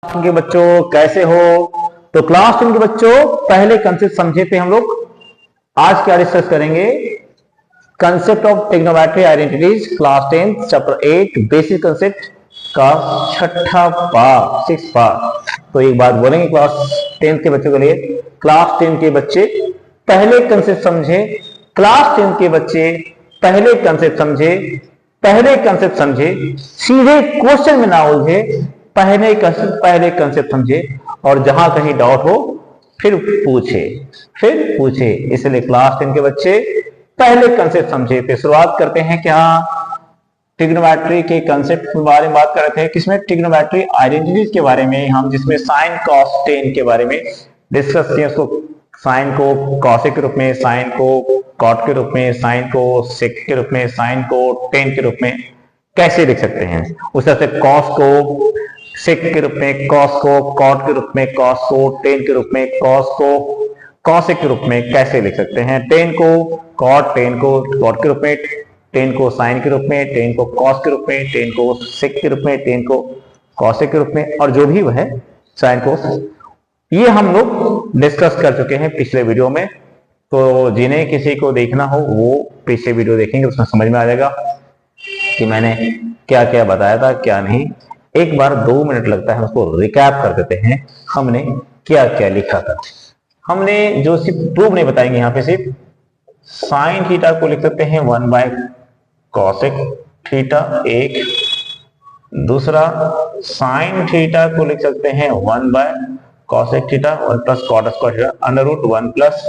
Ten के बच्चों कैसे हो। तो क्लास 10 के बच्चों पहले कंसेप्ट समझे थे हम लोग। आज क्या डिस्कस करेंगे? Concept of trigonometry identities class 10 chapter 8 basic concept का छठा पार्ट 6 पार्ट। तो एक बात बोलेंगे क्लास 10 के बच्चों के लिए, क्लास 10 के बच्चे पहले कंसेप्ट समझे। क्लास 10 के बच्चे पहले कंसेप्ट समझे, पहले कंसेप्ट समझे, सीधे क्वेश्चन में ना उलझे, पहले कंसेप्ट समझे और जहां कहीं डाउट हो फिर पूछे। इसलिए क्लास 10 के बच्चे पहले कंसेप्ट समझे। तो शुरुआत करते हैं क्या ट्रिग्नोमेट्री के कंसेप्ट के बारे में बात कर रहे थे, किसमें ट्रिग्नोमेट्री आइडेंटिटीज के बारे में हम, जिसमें साइन कॉस टेन के बारे में डिस्कस किए। उसको साइन को कॉसेक के रूप में, साइन को कॉट के रूप में, साइन को सेक के रूप में, साइन को टेन के रूप में कैसे लिख सकते हैं। उस तरह से कॉस को सेक के रूप में, कॉस को कॉट के रूप में, कॉस को टेन के रूप में, कॉस को कॉसेक के रूप में कैसे लिख सकते हैं। टेन को कॉट, टेन को कॉट के रूप में, टेन को साइन के रूप में, टेन को कॉस के रूप में, टेन को सेक के रूप में, टेन को कॉसेक के रूप में, और जो भी वह साइन को, ये हम लोग डिस्कस कर चुके हैं पिछले वीडियो में। तो जिन्हें किसी को देखना हो वो पिछले वीडियो देखेंगे, उसमें समझ में आ जाएगा कि मैंने क्या क्या बताया था क्या नहीं। एक बार 2 मिनट लगता है, उसको रिकैप कर देते हैं हमने क्या क्या लिखा था। हमने जो सिर्फ 2 नहीं बताएंगे यहाँ पे, सिर्फ साइन थीटा को लिख सकते हैं 1 बाय कॉसेक थीटा एक, दूसरा साइन थीटा को लिख सकते हैं 1 by cosec theta 1 plus cot square theta under root 1 plus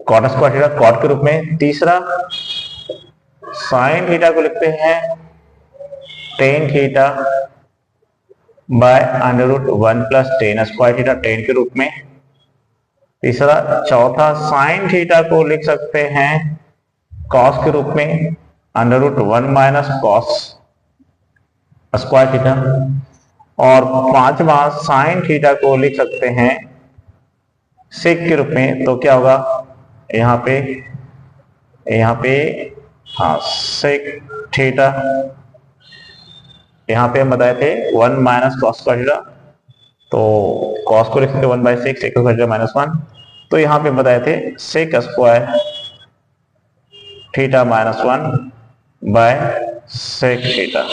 cot square theta cot के रूप में। तीसरा साइन थीटा को लिखते हैं tan theta by under root 1 plus tan square theta tan के रूप में। तीसरा चौथा साइन थीटा को लिख सकते हैं कॉस के रूप में under root 1 minus cos square theta. और पांचवा साइन थीटा को लिख सकते हैं सेक के रूप में। तो क्या होगा यहाँ पे हाँ सेक थीटा, यहाँ पे हम बताए थे 1 माइनस कॉस स्क्वायर थीटा, तो कॉस को लिख सकते 1 by sec, sec square theta minus 1। तो यहाँ पे बताए थे sec square theta minus 1 by sec theta.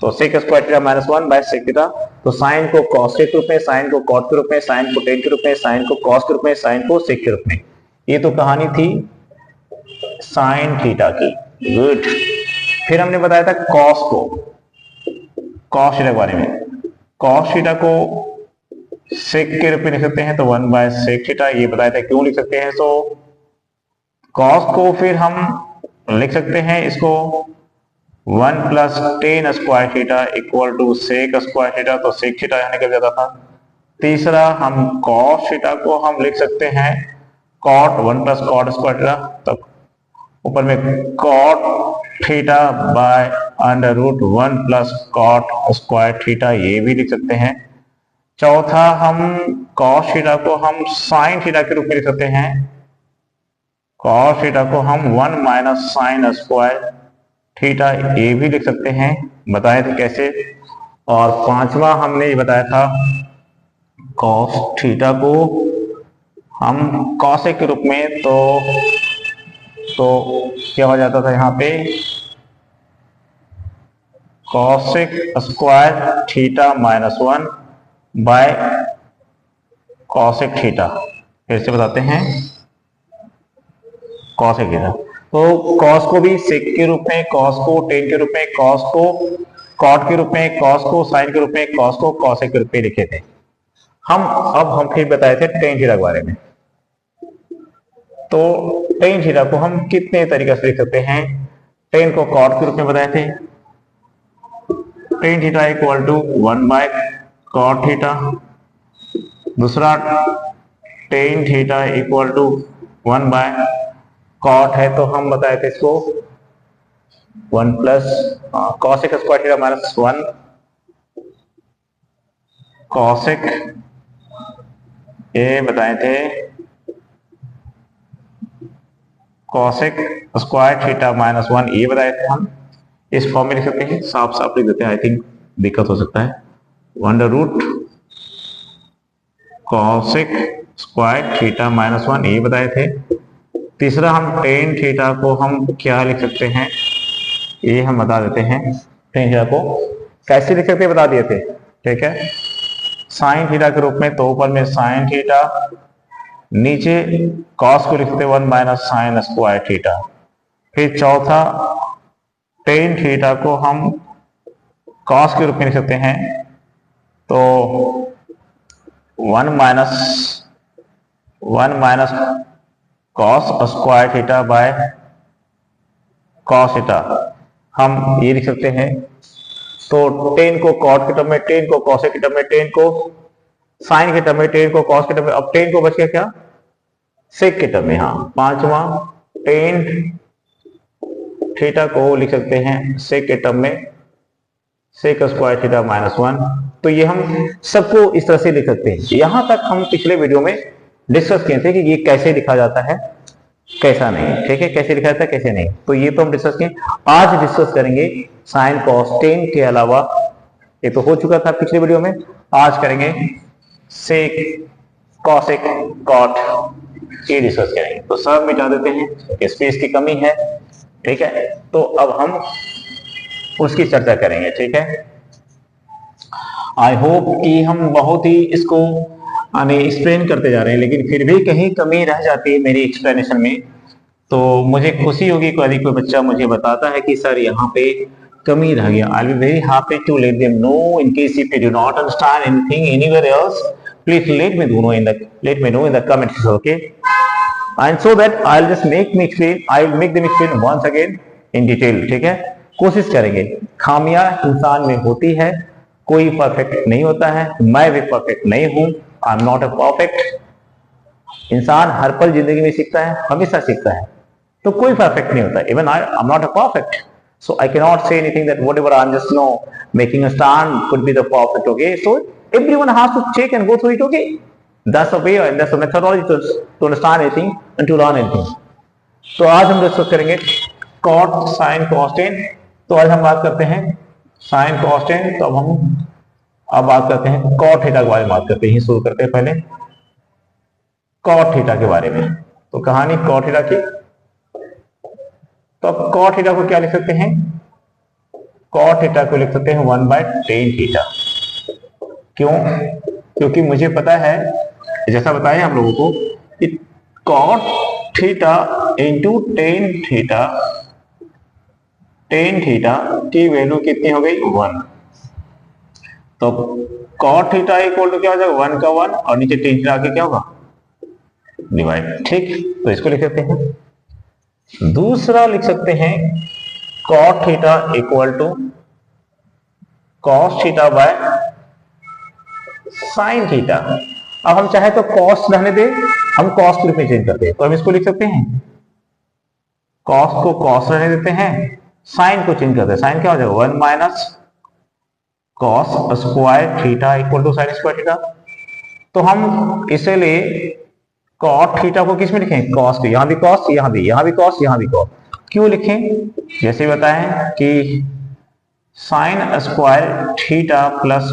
तो sec square theta minus 1 by sec theta. तो साइन को कॉस के रूप में, साइन को कॉट के रूप में, साइन को टेन के रूप में, साइन को कॉस के रूप में, साइन को सेक के रूप में। ये तो कहानी थी साइन थीटा की। गुड। फिर हमने बताया था कॉस को, कॉस थीटा के बारे में। कॉस थीटा को सेक के रूप में लिख सकते हैं, तो 1 बाय सेक थीटा। ये बताया था क्यों लिख सकते हैं। तो कॉस को फिर हम लिख सकते हैं इसको 1 plus tan square theta equal to sec square theta, तो सेक थीटा यहाँ निकल जाता था। तीसरा हम कॉस थीटा को हम लिख सकते हैं cot 1 plus cot square theta, तो ऊपर में cot theta by under root 1 plus cot square theta, ये भी लिख सकते हैं। चौथा हम कॉस थीटा को हम साइन थीटा के रूप में लिख सकते हैं, कॉस थीटा को हम 1 माइनस साइन स्क्वायर थीटा, ये भी लिख सकते हैं, बताए थे कैसे। और पांचवा हमने ये बताया था कॉस थीटा को हम कॉसेक के रूप में, तो क्या हो जाता था यहाँ पे cosec square theta minus 1 by cosec theta. फिर से बताते हैं कॉसेक थीटा। तो कॉस को भी सेक के रूप में, कॉस को टेन के रूप में, कॉस को कॉट के रूप में, कॉस को साइन के रूप में, कॉस को कॉसेक के रूप में लिखे थे हम फिर बताए थे टेन थीटा के बारे में। तो टेन थीटा को हम कितने तरीके से लिख सकते हैं। टेन को कॉट के रूप में बताए थे, tan theta equal to 1 by cot theta. दूसरा tan theta equal to 1 by cot है, तो हम बताए थे इसको 1 plus cosec square theta minus 1 cosec, ये बताए थे कॉसेक स्क्वायर थीटा माइनस 1, ये बताए थे हम। इस फॉर्म में लिख सकते हैं, साफ साफ लिख देते हैं, आई थिंक दिक्कत हो सकता है, under root cosec square theta minus 1 ये बताए थे। तीसरा हम टेन थीटा को हम क्या लिख सकते हैं, ये हम बता देते हैं। टेन थीटा को कैसे लिख सकते हैं बता दिए थे, ठीक है, साइन थीटा के रूप में। तो ऊपर में साइन थीटा, नीचे कॉस को लिखते 1 माइनस साइन स्क्वायर थीटा। फिर चौथा टेन थीटा को हम कॉस के रूप में लिख सकते हैं, तो 1 minus cos square theta bye cos theta हम ये लिख सकते हैं। तो टेन को कॉट के टर्म में, टेन को कॉसेक के टर्म में, टेन को साइन के टर्म में, टेन को कॉस के टर्म में, अब टेन को बच गया क्या, सेक के टर्म में। हाँ, पांचवा टेन थीटा को लिख सकते हैं सेक के टर्म में, सेक स्क्वायर थीटा माइनस 1। तो ये हम सबको इस तरह से लिख सकते हैं। यहां तक हम पिछले वीडियो में डिस्कस किए थे कि ये कैसे लिखा जाता है, कैसा नहीं, ठीक है, कैसे लिखा जाता है कैसे नहीं। तो ये तो हम डिस्कस किए। आज डिस्कस करेंगे साइन कॉस टेन के अलावा, ये तो हो चुका था पिछले वीडियो में, आज करेंगे सेक कॉसेक कॉट, ये डिस्कस करेंगे। तो सब मिटा देते हैं, स्पेस की कमी है, ठीक है। तो अब हम उसकी चर्चा करेंगे, ठीक है। आई होप कि हम बहुत ही इसको एक्सप्लेन करते जा रहे हैं, लेकिन फिर भी कहीं कमी रह जाती है मेरी एक्सप्लेनेशन में, तो मुझे खुशी होगी यदि कोई बच्चा मुझे बताता है कि सर यहाँ पे कमी रह गया। I will be very happy to let them know. In case if you do not understand anything anywhere else, please let me know in the comments, okay, and so that I will just I will make them explain once again in detail, ठीक है। कोशिश करेंगे। खामियां इंसान में होती है, कोई परफेक्ट नहीं होता है, मैं भी परफेक्ट नहीं हूं, I am not a perfect. इंसान हर पल जिंदगी में सीखता है, हमेशा सीखता है, तो कोई परफेक्ट नहीं होता। Even I am not a perfect, so I cannot say anything that whatever I'm just making a stand could be the perfect, okay. So everyone has to check and go through it, okay. That's a way and that's a methodology to understand anything and to learn anything. तो आज हम discuss करेंगे cot sin cos tan। तो आज हम बात करते हैं sin cos tan, तो अब बात करते हैं cot थीटा के बारे में बात करते हैं। शुरू करते हैं पहले cot थीटा के बारे में। तो कहानी cot थीटा की, तो अब cot थीटा को क्या लिख सकते हैं, cot थीटा को लिख सकते हैं 1 बाय टेन थीटा। क्यों? क्योंकि मुझे पता है, जैसा बताया हम लोगों को, कि cot theta into tan theta की वैल्यू कितनी हो गई, 1। तो cot थीटा इक्वल टू क्या हो जाएगा, 1 का 1, और नीचे टेन थीटा आके क्या होगा, डिवाइड, ठीक। तो इसको लिख सकते हैं। दूसरा लिख सकते हैं cot theta equal to cos theta by sin theta. अब हम चाहे तो cos रहने दे, हम cos के रूप में चेंज करते हैं, तो हम इसको लिख सकते हैं cos को cos रहने देते हैं, sin को चेंज करते हैं। sin क्या हो जाएगा, 1 minus cos square theta equal to sin square theta. तो हम इसे ले cot थीटा को किस में लिखें, cos को, यहां भी cos, यहां भी cos, यहां भी cos। क्यों लिखें, जैसे बताएं कि sin square theta plus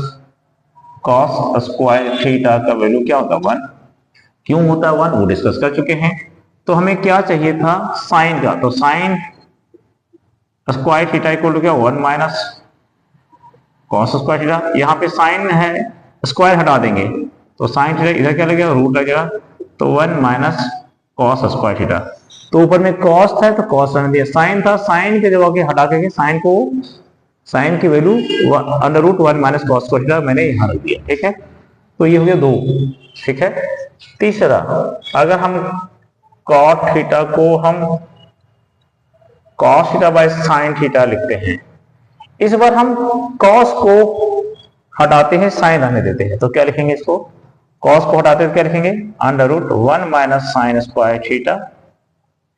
cos square theta का वैल्यू क्या होता है, 1। क्यों होता है 1, वो डिस्कस कर चुके हैं। तो हमें क्या चाहिए था, sin का, तो sin square theta equal to क्या, 1 माइनस cos स्क्वायर थीटा। यहाँ पे sin है, स्क्वायर हटा देंगे तो sin थीटा इधर क्या लगेगा, रूट लगेगा, तो 1 माइनस cos स्क्वायर थीटा। तो ऊपर में cos था तो cos रहने दिया, sin था, sin के जगह के हटा के sin की value under root 1 minus cos square theta मैंने यहां रख दिया, ठीक है। तो ये हो गया 2, ठीक है। तीसरा, अगर हम cot थीटा को हम cos theta by sin theta लिखते हैं, इस बार हम cos को हटाते हैं, sin रहने देते हैं, तो क्या लिखेंगे इसको, cos को हटाते हैं तो क्या लिखेंगे, under root 1 minus sine square theta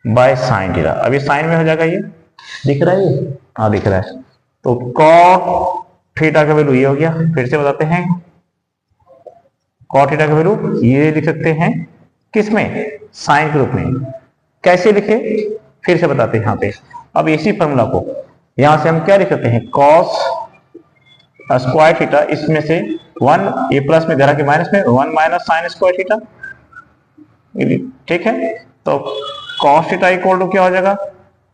by sin theta. अभी साइन में हो जाएगा, ये दिख रहा है, ये हाँ दिख रहा है। तो cot थीटा का वैल्यू ये हो गया। फिर से बताते हैं, cot थीटा का वैल्यू ये लिख सकते हैं किसमें, साइन के रूप में। कैसे लिखे, फिर से बताते हैं यहाँ पे। अब इसी फॉर्मूला को यहां से हम क्या लिख सकते हैं, cos स्क्वायर थीटा, इसमें से 1 ये प्लस में धरा के माइनस में 1 माइनस साइन स्क्वायर थीटा, ठीक है। तो कॉस थीटा इक्वल टू क्या हो जाएगा,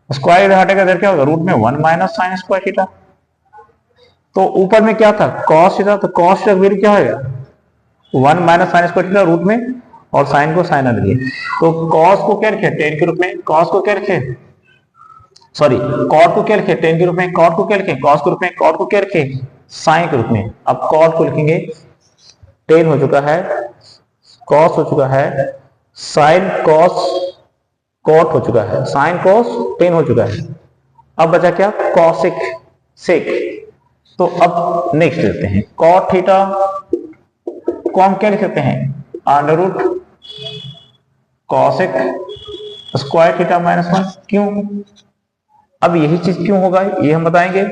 स्क्वायर इधर हटेगा, इधर क्या होगा रूट में 1 माइनस साइन स्क्वायर थीटा। तो ऊपर में क्या था कॉस थीटा, तो कॉस थीटा वैल्यू क्या होगा 1 minus sine square theta root में, और साइन को साइन अलग है। तो कॉस को क्या रखे टेन के रूप में, कॉस को क्या रखे सॉरी कॉट को क्या रखे टेन के रूप में, कॉट को क्या रखे कॉस के रूप में, कॉट को क्या रखे साइन के रूप में। अब कॉट को लिखेंगे टेन हो चुका है, कॉस हो चुका है, साइन कॉस कॉट हो चुका है, साइन कॉस टेन हो चुका है। अब बचा क्या कॉसिक सेक। तो अब नेक्स्ट लेते हैं कॉट थीटा को हम क्या लिख सकते हैं under root cosec square theta minus 1। क्यों, अब यही चीज क्यों होगा ये हम बताएंगे,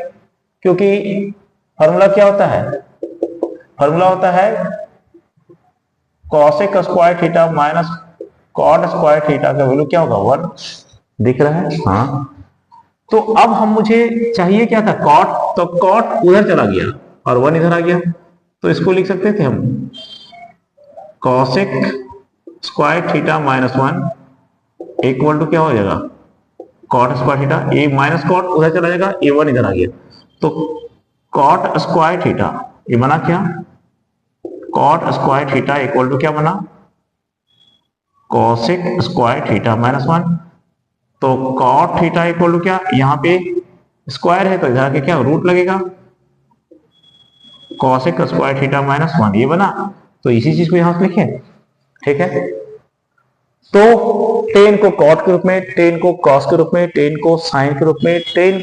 क्योंकि फॉर्मूला क्या होता है, फॉर्मूला होता है cosec square theta minus cot square theta का वैल्यू क्या होगा 1, दिख रहा है हाँ। तो अब हम मुझे चाहिए क्या था कॉट, तो कॉट उधर चला गया और 1 इधर आ गया, तो इसको लिख सकते थे हम cosec square theta minus 1 equal to क्या हो जाएगा कॉट स्क्वायर थीटा, ये माइनस कॉट उधर चला जाएगा, ये 1 इधर आ गया, तो कॉट स्क्वायर थीटा ये बना क्या cot square theta equal to क्या बना कॉसिक स्क्वायर थीटा माइनस 1। तो कॉट थीटा इक्वल टू क्या, यहां पे स्क्वायर है तो इधर आके क्या रूट लगेगा, कॉसिक स्क्वायर थीटा माइनस 1 ये बना। तो इसी चीज को यहां से लिखे, ठीक है। तो टेन को कॉट के रूप में, टेन को कॉस के रूप में, टेन को साइन के रूप में, टेन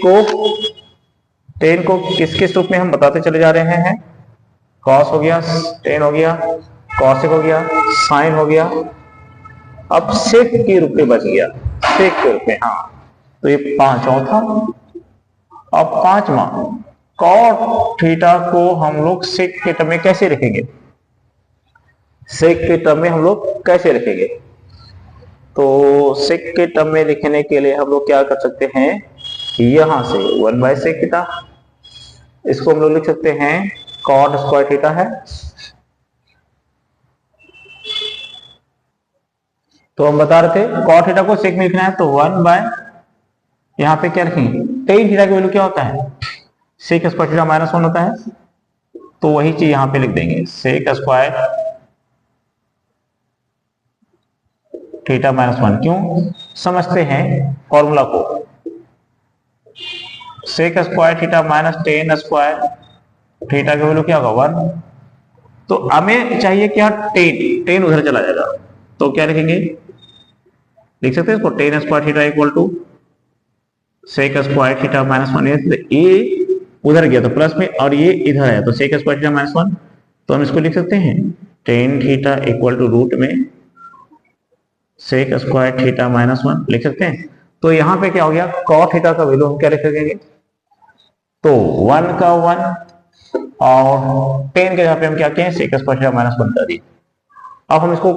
को किस किस रूप में हम बताते चले जा रहे हैं, कॉस हो गया, टेन हो गया, कॉसिक हो गया, साइन हो गया, अब सेक के रूप में बच गया, सेक के रूप में हाँ। तो ये चौथा। अब पांचवा कॉट थीटा को हम लोग सेक के टर्म में कैसे रखेंगे, सेक के टर्म में हम लोग कैसे रखेंगे, तो सेक के टर्म में लिखने के लिए हम लोग क्या कर सकते हैं, यहां से 1 बाय सेक थीटा, इसको हम लोग लिख सकते हैं कॉट स्क्वायर थीटा है। तो हम बता रहे थे कॉट थीटा को सेक में लिखना है, तो 1 बाय यहां पे क्या रखेंगे टेन थीटा की वैल्यू क्या होता है सेक स्क्वायर थीटा माइनस 1 होता है, तो वही चीज यहां पे लिख देंगे सेक स्क्वायर थीटा माइनस 1। क्यों, समझते हैं फॉर्मूला को, sec square theta minus tan square theta की वैल्यू क्या होगा 1। तो हमें चाहिए क्या टेन, टेन उधर चला जाएगा, तो क्या लिखेंगे लिख सकते हैं इसको tan square theta equal to sec square theta minus 1। ये उधर गया तो प्लस में, और ये इधर है तो सेक स्क्वायर थीटा माइनस 1, तो हम इसको लिख सकते हैं tan theta equal to root में सेक स्क्वायर थीटा माइनस 1 लिख सकते हैं। तो यहां पे क्या हो गया कॉट थीटा का वैल्यू हम क्या लिख सकेंगे, तो 1 का 1 और 10 के जगह पे हम क्या किए सेक स्क्वायर थीटा माइनस 1 कर दिए। अब हम इसको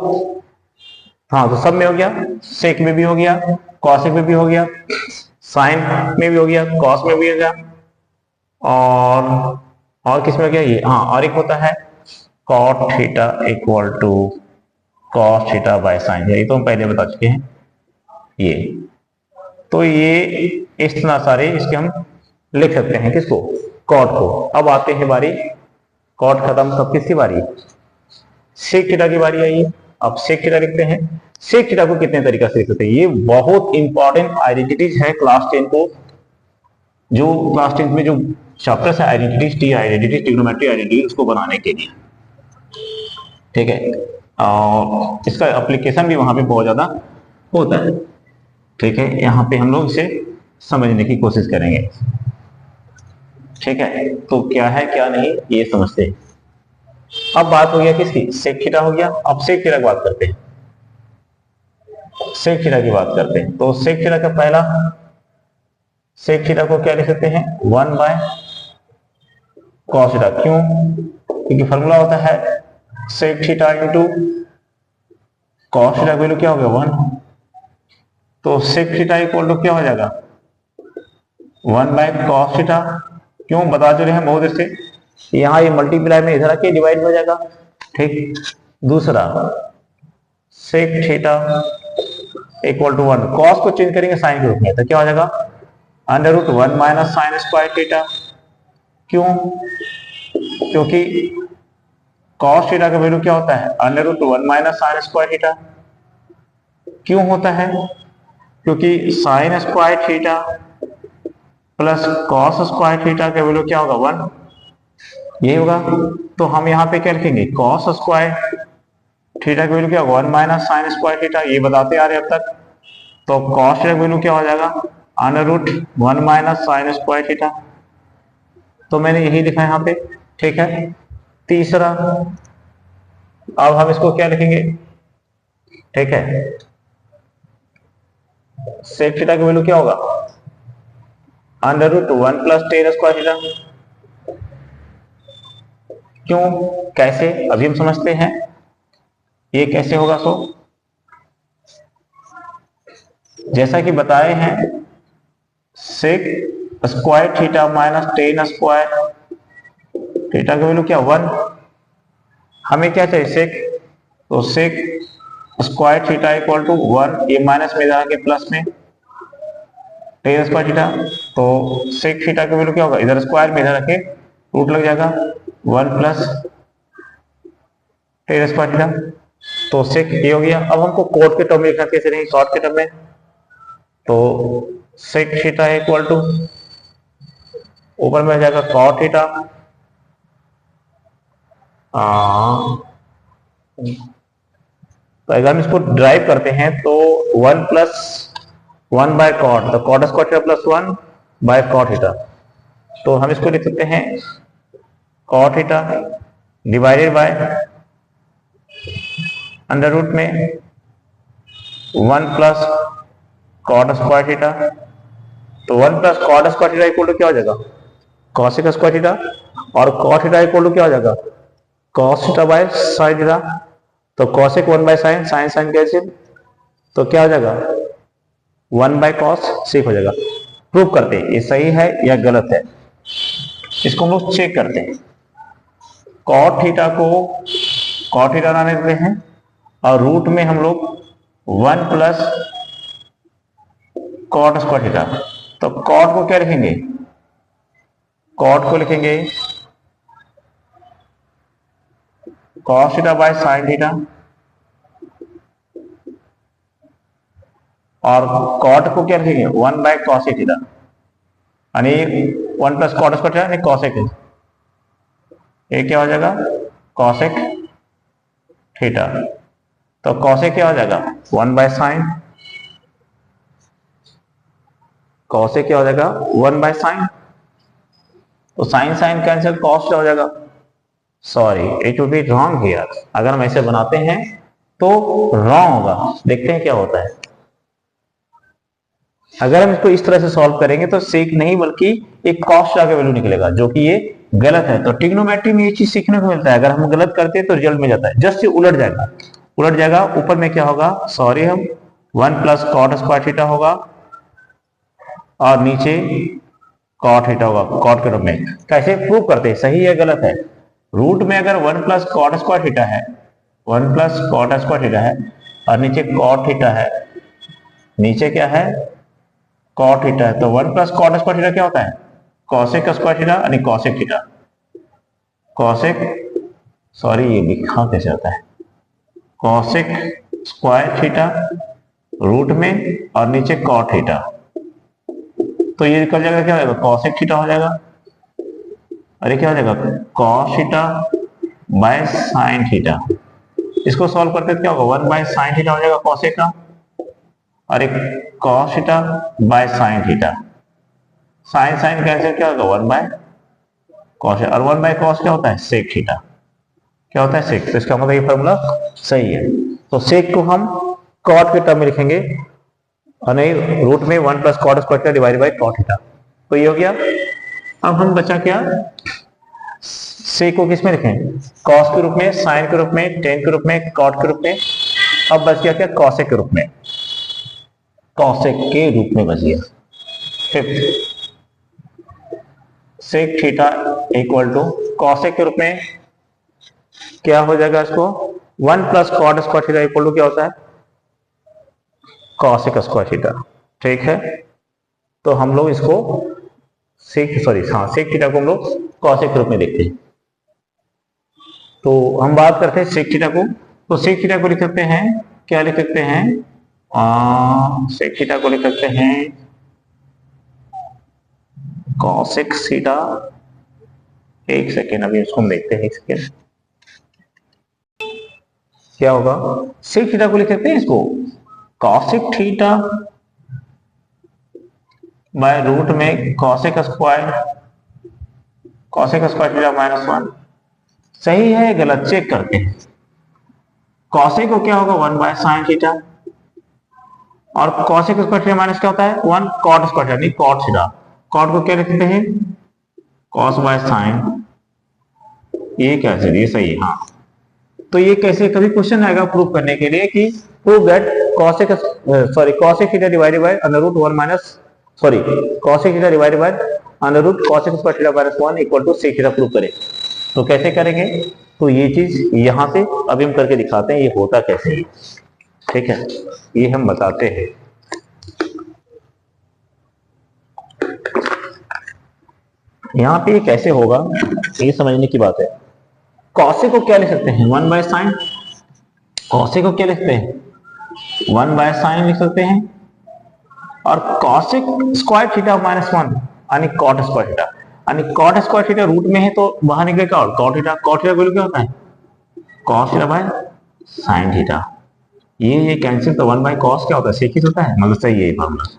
हाँ तो सब में हो गया, सेक में भी हो गया, कॉसिक में भी हो गया, साइन में भी हो गया, कॉस में भी हो गया, और किस में हो गया ये हाँ, और एक होता है cot theta equal to cos theta by sine, यही तो हम पहले बता चुके हैं ये। तो ये इस तरह सारे इसके हम लिख सकते हैं किसको कॉट को। अब आते हैं बारी कॉट खत्म, तब किसकी बारी सेक थीटा की बारी आई। अब सेक थीटा लिखते हैं, सेक थीटा को कितने तरीका से लिख सकते हैं, ये बहुत इंपॉर्टेंट आइडेंटिटीज है क्लास 10 को, जो क्लास 10 में जो चैप्टर्स है identities, T identity, trigonometry identity, उसको बनाने के लिए, ठीक है। और इसका एप्लीकेशन भी वहां पे बहुत ज्यादा होता है, ठीक है। यहाँ पे हम लोग इसे समझने की कोशिश करेंगे, ठीक है। तो क्या है क्या नहीं ये समझते हैं। अब बात हो गया किसकी सेक थीटा हो गया। अब सेक थीटा की बात करते हैं, सेक थीटा की बात करते हैं। तो सेक थीटा का पहला सेक थीटा को क्या लिख सकते हैं 1 बाय कॉस थीटा। क्यों, क्योंकि फॉर्मूला होता है sec theta into cos theta value क्या हो गया 1, तो सेक थीटा इक्वल टू क्या हो जाएगा 1 बाय कॉस थीटा। क्यों बता चुके हैं बहुत देर से, यहाँ ये मल्टीप्लाई में इधर आके डिवाइड हो जाएगा, ठीक। दूसरा sec theta equal to 1, cos को चेंज करेंगे साइन के रूप में, तो क्या हो जाएगा under root 1 minus sine square theta. क्यों? क्योंकि कॉस थीटा का वैल्यू क्या होता है under root 1 minus sine square theta. क्यों होता है? क्योंकि sine square theta plus cos square theta का वैल्यू क्या होगा 1, यही होगा। तो हम यहाँ पे क्या लिखेंगे कॉस स्क्वायर थीटा का वैल्यू क्या होगा 1 माइनस साइन स्क्वायर थीटा, ये बताते आ रहे अब तक। तो कॉस थीटा का वैल्यू क्या हो जाएगा under root 1 minus sine square theta. तो मैंने यही लिखा है यहाँ पे, ठीक है। तीसरा, अब हम इसको क्या लिखेंगे, ठीक है, सेक थीटा का वैल्यू क्या होगा under root 1 plus tan square theta. क्यों, कैसे, अभी हम समझते हैं ये कैसे होगा। तो जैसा कि बताए हैं sec square theta minus tan square theta का वैल्यू क्या 1, हमें क्या चाहिए सेक, तो sec square theta equal to 1, ये माइनस में इधर के प्लस में टेन स्क्वायर थीटा। तो सेक थीटा का वैल्यू क्या होगा, इधर स्क्वायर में इधर रखे रूट लग जाएगा 1 प्लस टेन स्क्वायर थीटा। तो सेक ये हो गया। अब हमको कोट के टर्म में लिखना कैसे नहीं, शॉर्ट के टर्म में। तो सेक थीटा इक्वल टू ऊपर में आ जाएगा कॉट थीटा, तो अगर हम इसको ड्राइव करते हैं तो 1 प्लस 1 बाय कॉट, तो cot square theta plus 1 by cot theta. तो हम इसको लिख सकते हैं cot theta divided by under root में 1 प्लस कॉट स्क्वायर थीटा। तो 1 plus cot square theta equal to क्या हो जाएगा कॉसेक स्क्वायर थीटा, और कॉट थीटा इक्वल टू क्या हो जाएगा cos theta by sine theta. तो cosec 1 by sine, sine sine cancel, तो क्या हो जाएगा 1 बाय कॉस, सेक हो जाएगा। प्रूव करते हैं ये सही है या गलत है, इसको हम लोग चेक करते हैं। कॉट थीटा को कॉट थीटा बना देते हैं और रूट में हम लोग 1 प्लस कॉट स्क्वायर थीटा। तो कॉट को क्या लिखेंगे, कॉट को लिखेंगे cos theta by sine theta, और कॉट को क्या लिखेंगे 1 बाय कॉसेक थीटा, यानी 1 प्लस कॉट स्क्वायर थीटा यानी कॉसेक, ये क्या हो जाएगा कॉसेक थीटा। तो कॉसेक क्या हो जाएगा 1 बाय साइन, कॉसेक क्या हो जाएगा 1 बाय साइन। तो साइन साइन कैंसिल, कॉस क्या हो जाएगा, sorry it will be wrong here. अगर हम ऐसे बनाते हैं तो रॉन्ग होगा, देखते हैं क्या होता है। अगर हम इसको इस तरह से सॉल्व करेंगे तो सेक नहीं बल्कि एक कॉस का वैल्यू निकलेगा, जो कि ये गलत है। तो ट्रिग्नोमेट्री में ये चीज सीखने को मिलता है, अगर हम गलत करते हैं तो रिजल्ट में जाता है, जस्ट ये उलट जाएगा, उलट जाएगा। ऊपर में क्या होगा, सॉरी हम 1 प्लस कॉट स्क्वायर थीटा होगा और नीचे कॉट थीटा होगा कॉट के रूप में। कैसे प्रूव करते हैं सही है गलत है, रूट में अगर 1 प्लस कॉट स्क्वायर थीटा है, 1 प्लस कॉट स्क्वायर थीटा है और नीचे कॉट थीटा है, नीचे क्या है कॉट थीटा है, तो 1 प्लस कॉट स्क्वायर थीटा क्या होता है कॉसेक स्क्वायर थीटा यानी कॉसेक थीटा, कॉसेक, सॉरी ये लिखा कैसे होता है कॉसेक स्क्वायर थीटा रूट में और नीचे कॉट थीटा। तो ये निकल जाएगा क्या हो जाएगा कॉसेक थीटा हो जाएगा, अरे क्या हो जाएगा cos theta by sine theta. इसको सॉल्व करते क्या होगा 1 बाय साइन थीटा हो जाएगा कॉसेक का, और एक cos theta by sine theta, sine sine cancel क्या होगा 1 बाय कॉस, और 1 बाय कॉस क्या होता है सेक थीटा, क्या होता है सेक। तो इसका मतलब ये फॉर्मूला सही है। तो सेक को हम कॉट के टर्म में लिखेंगे और नहीं रूट में 1 plus cot square theta divided by cot theta. तो ये हो गया। अब हम बचा क्या, सेक को किस में लिखें कॉस के रूप में, साइन के रूप में, टेन के रूप में, कॉट के रूप में। अब बच गया क्या कॉसेक के रूप में, कॉसेक के रूप में बच गया। Fifth sec theta equal to cosec के रूप में क्या हो जाएगा इसको, 1 plus cot square theta equal to क्या होता है, कॉसेक स्क्वायर थीटा। ठीक है, तो हम लोग इसको सेक थीटा को हम लोग कॉसेक के रूप में देखते हैं। तो हम बात करते हैं सेक थीटा को, तो सेक थीटा को लिख सकते हैं, क्या लिख सकते हैं, सेक थीटा को लिख सकते हैं कॉसेक थीटा। एक सेकेंड, अभी इसको हम देखते हैं, एक सेकेंड क्या होगा। सेक थीटा को लिख सकते हैं इसको कॉसेक थीटा बाय रूट में कॉसेक स्क्वायर थीटा माइनस 1। सही है गलत चेक करते हैं। कॉसेक को क्या होगा 1 बाय साइन थीटा, और कॉसेक स्क्वायर थीटा माइनस क्या होता है 1 कॉट स्क्वायर थीटा, नहीं कॉट थीटा। कॉट को क्या लिखते हैं कॉस बाय साइन, ये कैसे, ये सही है। हाँ, तो ये कैसे, कभी क्वेश्चन आएगा प्रूव करने के लिए कि prove that cosec theta divided by under root 1 minus cosec theta divided by under root cosec square theta minus 1 equal to sec theta prove करें। तो कैसे करेंगे, तो ये चीज यहां से अभी हम करके दिखाते हैं ये होता कैसे है। ठीक है, ये हम बताते हैं। यहां पे ये कैसे होगा ये समझने की बात है। कॉसेक को क्या लिख सकते हैं 1 बाय साइन, कॉसेक को क्या लिखते हैं 1 बाय साइन लिख सकते हैं, और कॉसेक स्क्वायर थीटा माइनस 1 यानी कॉट स्क्वायर थीटा, यानी कॉट स्क्वायर थीटा रूट में है तो बाहर निकलेगा और कॉट थीटा वैल्यू क्या होता है cos theta by sine theta. ये कैंसिल, तो 1 बाय कॉस क्या होता है सेक ही होता है, मतलब सही है ये फॉर्मूला।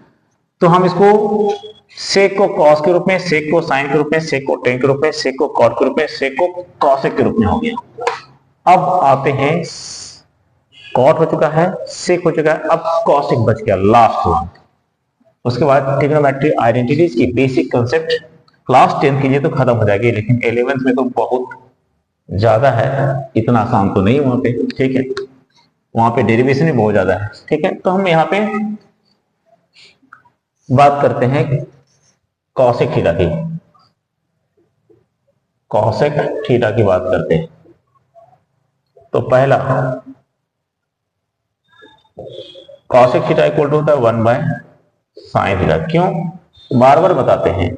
तो हम इसको सेक को कॉस के रूप में, सेक को साइन के रूप में, सेक को टेन के रूप में, सेक को कॉट के रूप में, सेक को कॉसेक के रूप में हो गया। अब आते हैं, कॉट हो चुका है, सेक हो चुका है, अब कॉसेक बच गया लास्ट वन। उसके बाद ट्रिग्नोमेट्री आइडेंटिटीज की बेसिक कंसेप्ट क्लास 10 के लिए तो खत्म हो जाएगी, लेकिन 11th में तो बहुत ज्यादा है, इतना आसान तो नहीं वहां पे। ठीक है, वहां पे डेरिवेशन भी बहुत ज्यादा है। ठीक है, तो हम यहाँ पे बात करते हैं कॉसेक थीटा की, कॉसेक थीटा की बात करते हैं। तो पहला कॉसेक थीटा इक्वल टू होता है 1 बाय साइन थीटा। क्यों, बार बार बताते हैं,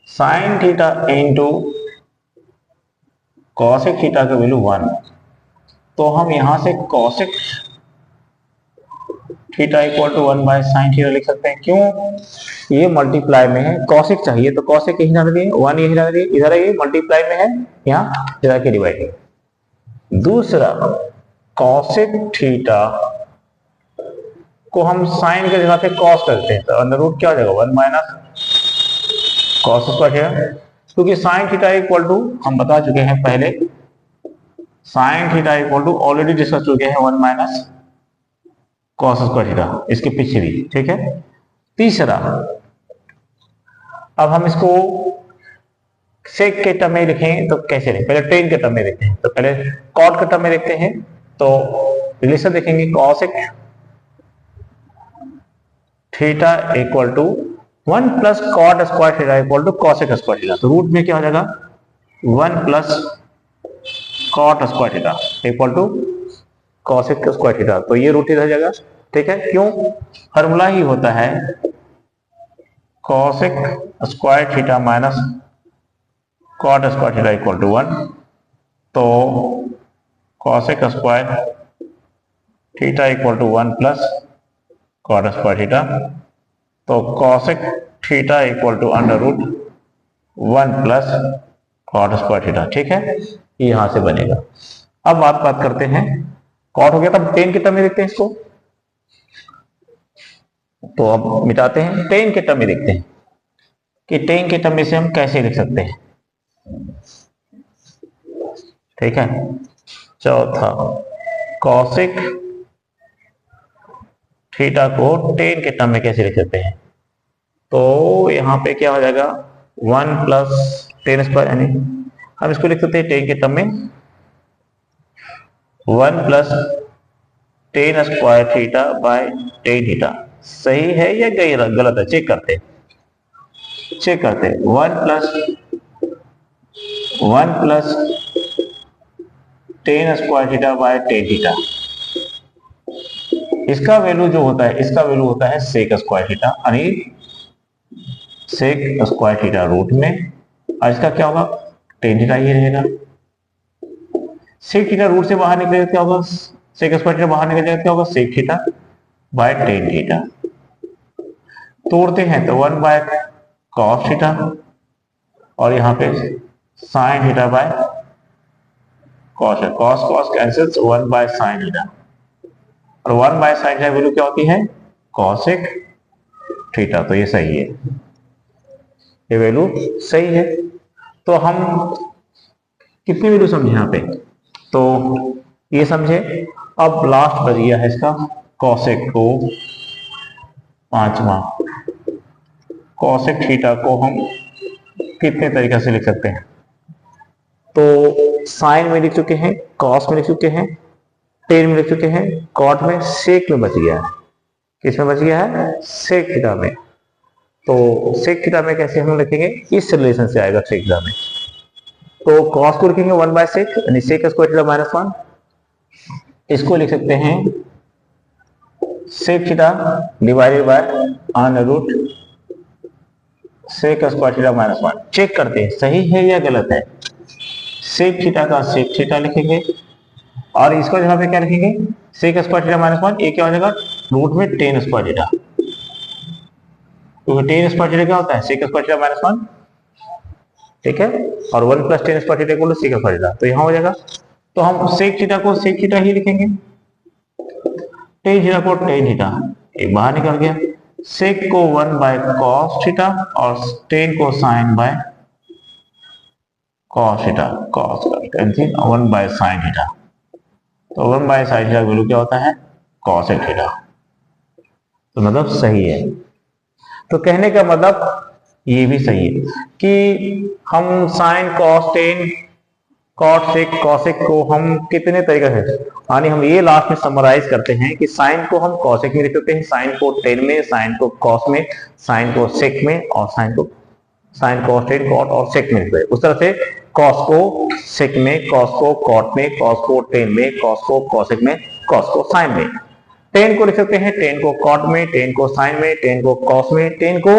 sine theta into cosec theta का वैल्यू 1, तो हम यहां से cosec theta equal to 1 by sine theta लिख सकते हैं। क्यों, ये मल्टीप्लाई में है, कॉसेक चाहिए तो कॉसेक यही डाल दिए, 1 यही डाल दिए, इधर ये मल्टीप्लाई में है, यहाँ थीटा के डिवाइड। दूसरा कॉसेक थीटा को हम साइन के जगह पे कॉस करते हैं, तो अंडर रूट क्या हो जाएगा 1 माइनस कॉस स्क्वायर थीटा, क्योंकि साइन थीटा इक्वल टू हम बता चुके हैं पहले, sine theta equal to already discuss चुके हैं 1 माइनस कॉस स्क्वायर थीटा, इसके पीछे भी। ठीक है, तीसरा अब हम इसको सेक के टर्म में लिखें तो कैसे लिखें, पहले टेन के टर्म में लिखते हैं, तो पहले कॉट के टर्म में लिखते हैं, तो रिलेशन देखेंगे cosec theta equal to 1 plus cot square theta equal to cosec square theta, तो रूट में क्या हो जाएगा 1 plus cot square theta equal to cosec square theta, तो ये रूट इधर जाएगा। ठीक है, क्यों, फार्मूला ही होता है cosec square theta minus cot square theta equal to 1, तो cosec square theta equal to 1 plus cot square theta, तो cosec theta equal to under root 1 plus cot square theta. ठीक है, ये यहां से बनेगा। अब बात करते हैं, कॉट हो गया, तब टेन के टर्म में देखते हैं इसको, तो अब मिटाते हैं, टेन के टर्म में देखते हैं कि टेन के टर्म में से हम कैसे लिख सकते हैं। ठीक है, चौथा कॉसेक थीटा को टेन के टर्म में कैसे लिख सकते हैं, तो यहां पे क्या हो जाएगा 1 प्लस टेन स्क्वायर, यानी हम इसको लिख सकते हैं टेन के टर्म में 1 plus tan square theta by tan theta. सही है या गलत है, चेक करते हैं 1 plus 1 plus tan square theta by tan theta. इसका वैल्यू जो होता है, इसका वैल्यू होता है सेक स्क्वायर थीटा, यानी सेक स्क्वायर थीटा रूट में, और इसका क्या होगा, टेन थीटा ही रहेगा। सेक थीटा रूट से बाहर निकलेगा क्या होगा, सेक स्क्वायर थीटा बाहर निकल जाएगा क्या होगा, sec theta by tan theta. तोड़ते हैं तो 1 बाय कॉस थीटा, और यहां पे साइन थीटा बाय कॉस है, cos cos cancels, 1 by sine theta, और 1 बाय साइन थीटा वैल्यू क्या होती है, कॉसेक थीटा। तो ये सही है, ये वैल्यू सही है। तो हम कितनी वैल्यू समझे यहाँ पे, तो ये समझे। अब लास्ट बच गया है इसका कॉसेक को, पांचवा कॉसेक थीटा को हम कितने तरीके से लिख सकते हैं, तो साइन में लिख चुके हैं, कॉस में लिख चुके हैं, टेन में लिख चुके हैं, कॉट में, सेक में बच गया है। किसमें बच गया है, सेक थीटा में। तो सेक थीटा में कैसे हम लिखेंगे, इस रिलेशन से आएगा सेक थीटा में। तो कॉस को लिखेंगे 1 बाय सेक, यानी सेक स्क्वायर थीटा माइनस 1। इसको लिख सकते हैं sec theta divided by under root sec square theta minus 1। Check करते हैं सही है या गलत है। सेक थीटा का सेक थीटा लिखेंगे, और इसको जहां पे क्या लिखेंगे, सेक स्क्वायर थीटा माइनस 1, ये क्या हो जाएगा, रूट में टेन स्क्वायर थीटा, क्योंकि टेन स्क्वायर थीटा क्या होता है, सेक स्क्वायर थीटा माइनस 1, ठीक है, और 1 plus tan square theta equal to sec square theta. तो यहां हो जाएगा, तो हम सेक थीटा को सेक थीटा ही लिखेंगे, टेन थीटा को टेन थीटा, एक बाहर निकल गया, सेक को 1 बाय कॉस थीटा, और टेन को sine by cos theta, cos cancel, 1 by sine theta. तो 1 बाय साइन थीटा वैल्यू क्या होता है, कॉसेक थीटा। तो मतलब सही है। तो कहने का मतलब ये भी सही है कि हम sine cos tan cot sec cosec को हम कितने तरीके से, यानी हम ये लास्ट में समराइज करते हैं कि साइन को हम कॉसेक में लिख सकते हैं, साइन को टेन में, साइन को कॉस में, साइन को सेक में, और साइन कॉस टेन कॉट और सेक में लिख सकते हैं। उस तरह से कॉस को सेक में, कॉस को कॉट में, कॉस को टेन में, कॉस को कॉसेक में, कॉस को साइन में। टेन को लिख सकते हैं टेन को कॉट में, टेन को साइन में, टेन को कॉस में, टेन को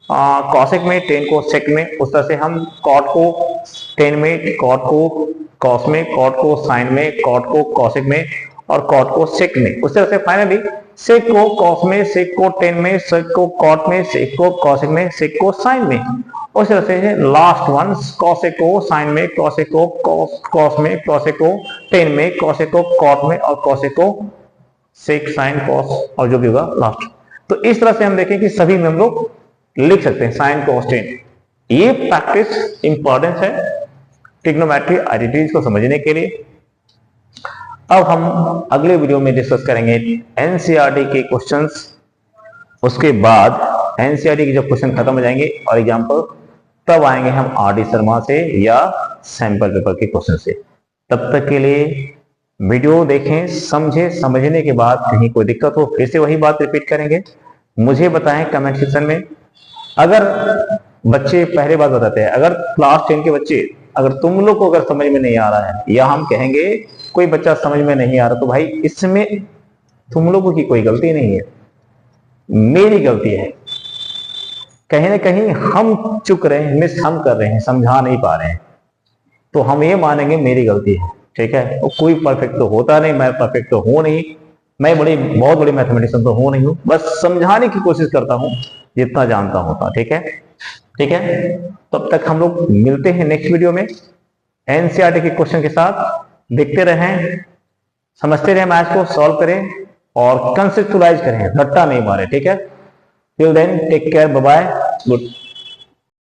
कॉसेक में, टेन को सेक में। उस तरह से हम कॉट को टेन में, कॉट को कॉस में, कॉट को साइन में, कॉट को कॉसेक में, और कॉट को सेक में। उस तरह से फाइनली सेक को कॉस में, सेक को टेन में, सेक को कॉट में, सेक को कॉसेक में, सेक को साइन में। उस तरह से लास्ट वन कॉसेक को साइन में, कॉसेक को कॉस में, कॉसेक को टेन में, कॉसेक को कॉट में, और कॉसेक को सेक साइन कॉस, और जो भी होगा लास्ट। तो इस तरह से हम देखें कि सभी में हम लोग लिख सकते हैं साइन कॉस टेन। ये प्रैक्टिस इंपॉर्टेंट है ट्रिग्नोमेट्री आइडेंटिटीज को समझने के लिए। अब हम अगले वीडियो में डिस्कस करेंगे एनसीईआरटी के क्वेश्चंस, उसके बाद एनसीईआरटी के जब क्वेश्चन खत्म हो जाएंगे और एग्जाम्पल, तब आएंगे हम आरडी शर्मा से या सैंपल पेपर के क्वेश्चन से। तब तक के लिए वीडियो देखें, समझें, समझने के बाद कहीं कोई दिक्कत हो फिर से वही बात रिपीट करेंगे, मुझे बताएं कमेंट सेक्शन में। अगर बच्चे, पहले बात बताते हैं, अगर क्लास 10 के बच्चे, अगर तुम लोग को अगर समझ में नहीं आ रहा है, या हम कहेंगे कोई बच्चा समझ में नहीं आ रहा, तो भाई इसमें तुम लोगों की कोई गलती नहीं है, मेरी गलती है। कहीं ना कहीं हम चुक रहे हैं, मिस हम कर रहे हैं, समझा नहीं पा रहे हैं, तो हम ये मानेंगे मेरी गलती है, ठीक है। तो कोई परफेक्ट तो होता नहीं, मैं परफेक्ट तो हूं नहीं, मैं बहुत बड़ी मैथमेटिशियन तो हूं नहीं हूं, बस समझाने की कोशिश करता हूं जितना जानता होता, ठीक है, ठीक है। तब तक हम लोग मिलते हैं नेक्स्ट वीडियो में एनसीईआरटी के क्वेश्चन के साथ। देखते रहें, समझते रहें, मैथ्स को सॉल्व करें और कंसेप्चुअलाइज करें, रट्टा नहीं मारे, ठीक है। Till then take care, bye bye, good.